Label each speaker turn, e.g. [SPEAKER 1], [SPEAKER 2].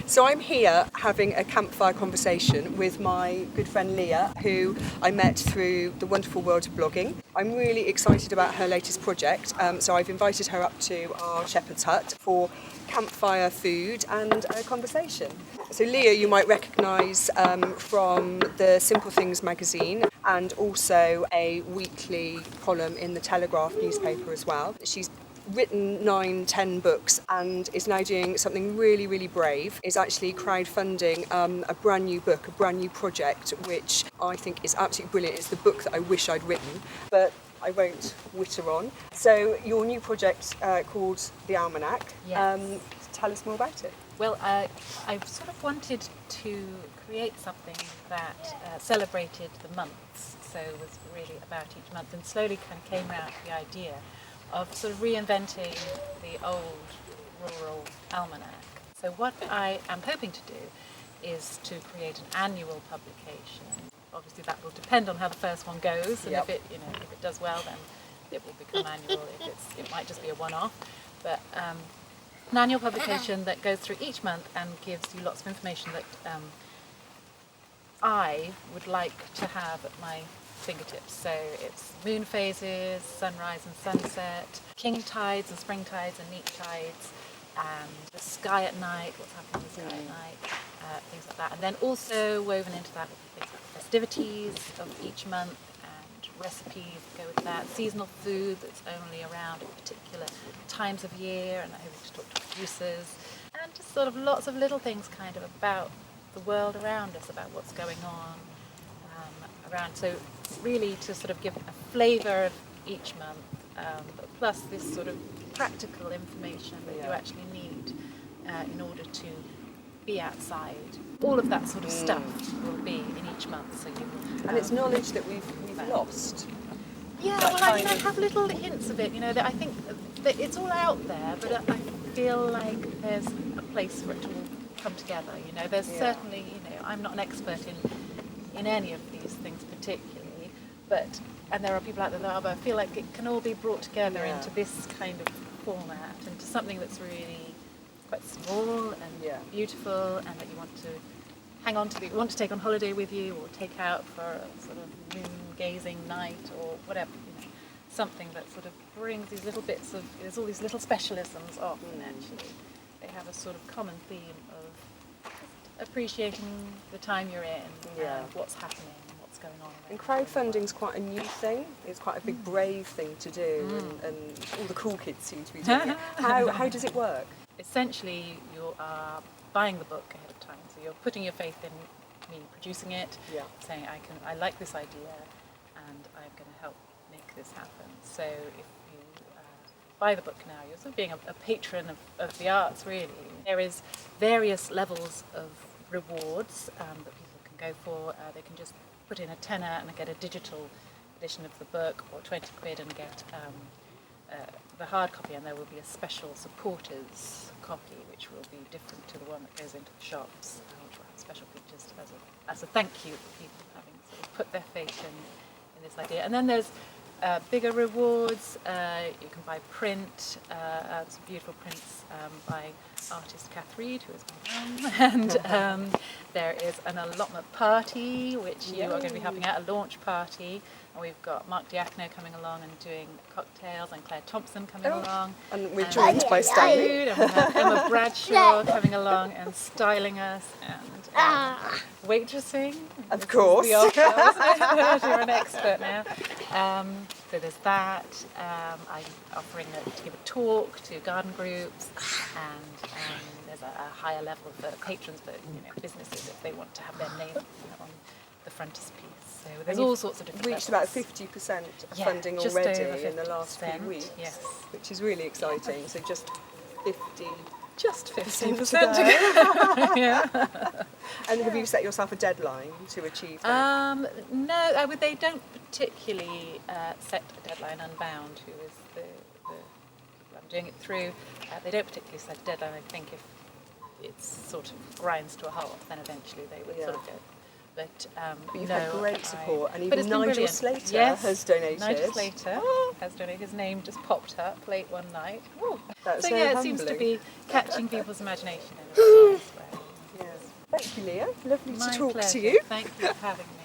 [SPEAKER 1] So I'm here having a campfire conversation with my good friend Lia, who I met through the wonderful world of blogging. I'm really excited about her latest project, so I've invited her up to our shepherd's hut for campfire food and a conversation. So Lia you might recognise from the Simple Things magazine and also a weekly column in the Telegraph newspaper as well. She's written 9-10 books and is now doing something really brave, is actually crowdfunding a brand new book, a brand new project, which I think is absolutely brilliant. It's the book that I wish I'd written, but I won't witter on. So your new project called The Almanac,
[SPEAKER 2] Yes.
[SPEAKER 1] Tell us more about it.
[SPEAKER 2] Well, I sort of wanted to create something that celebrated the months, so it was really about each month, and slowly kind of came around to the idea of sort of reinventing the old rural almanac. So what I am hoping to do is to create an annual publication. Obviously that will depend on how the first one goes, and if it does well, then it will become annual. It might just be a one-off, but an annual publication that goes through each month and gives you lots of information that I would like to have at my fingertips. So it's moon phases, sunrise and sunset, king tides and spring tides and neap tides, and the sky at night, what's happening in the sky at night, things like that. And then also woven into that would be things like the festivities of each month and recipes that go with that, seasonal food that's only around at particular times of year, and I hope to talk to producers, and just sort of lots of little things kind of about the world around us, about what's going on around. So really to sort of give a flavour of each month, but plus this sort of practical information that you actually need in order to be outside. All of that sort of stuff will be in each month. So you
[SPEAKER 1] And it's knowledge that we've lost.
[SPEAKER 2] Yeah, well, I have little hints of it. That I think that it's all out there, but I feel like there's a place for it to all come together. There's certainly, I'm not an expert in any of these things particularly, and there are people out there that are, but I feel like it can all be brought together into this kind of format, into something that's really quite small and beautiful, and that you want to hang on to, that you want to take on holiday with you, or take out for a sort of moon gazing night or whatever. Something that sort of brings these little bits of, there's all these little specialisms off, and actually they have a sort of common theme of appreciating the time you're in and what's happening and what's going on.
[SPEAKER 1] And crowdfunding's quite a new thing. It's quite a big, brave thing to do, and all the cool kids seem to be doing it. How does it work?
[SPEAKER 2] Essentially, you are buying the book ahead of time, so you're putting your faith in me producing it, saying I like this idea, and I'm going to help make this happen. So if you buy the book now, you're sort of being a patron of the arts, really. There is various levels of rewards that people can go for. They can just put in a tenner and get a digital edition of the book, or 20 quid and get the hard copy, and there will be a special supporters copy which will be different to the one that goes into the shops, which will have special features as a thank you for people having sort of put their faith in this idea. And then there's bigger rewards. You can buy print, some beautiful prints by artist Kath Reed, who is my mum, and there is an allotment party which you are going to be helping out, a launch party, and we've got Mark Diacono coming along and doing cocktails, and Claire Thompson coming along,
[SPEAKER 1] and we're joined by Stanley,
[SPEAKER 2] and we have Emma Bradshaw coming along and styling us, and waitressing,
[SPEAKER 1] of course.
[SPEAKER 2] You're an expert now. So there's that. I'm offering to give a talk to garden groups, and there's a higher level for patrons, for businesses if they want to have their name on the frontispiece. So there's all sorts of different.
[SPEAKER 1] Reached
[SPEAKER 2] levels.
[SPEAKER 1] about 50% of funding already in the last few weeks,
[SPEAKER 2] yes,
[SPEAKER 1] which is really exciting. So just 50.
[SPEAKER 2] Just 50%.
[SPEAKER 1] Yeah. And have you set yourself a deadline to achieve that?
[SPEAKER 2] No, they don't particularly set a deadline. Unbound, who is the people I'm doing it through, they don't particularly set a deadline. I think if it sort of grinds to a halt, then eventually they would sort of go. But
[SPEAKER 1] you've had great support, and even Nigel Slater has donated.
[SPEAKER 2] Nigel Slater has donated. His name just popped up late one night.
[SPEAKER 1] That's
[SPEAKER 2] so
[SPEAKER 1] so
[SPEAKER 2] it
[SPEAKER 1] humbling.
[SPEAKER 2] seems to be catching people's imagination in a nice way.
[SPEAKER 1] you, Lia. Lovely
[SPEAKER 2] My
[SPEAKER 1] to talk
[SPEAKER 2] pleasure.
[SPEAKER 1] to you.
[SPEAKER 2] Thank you for having me.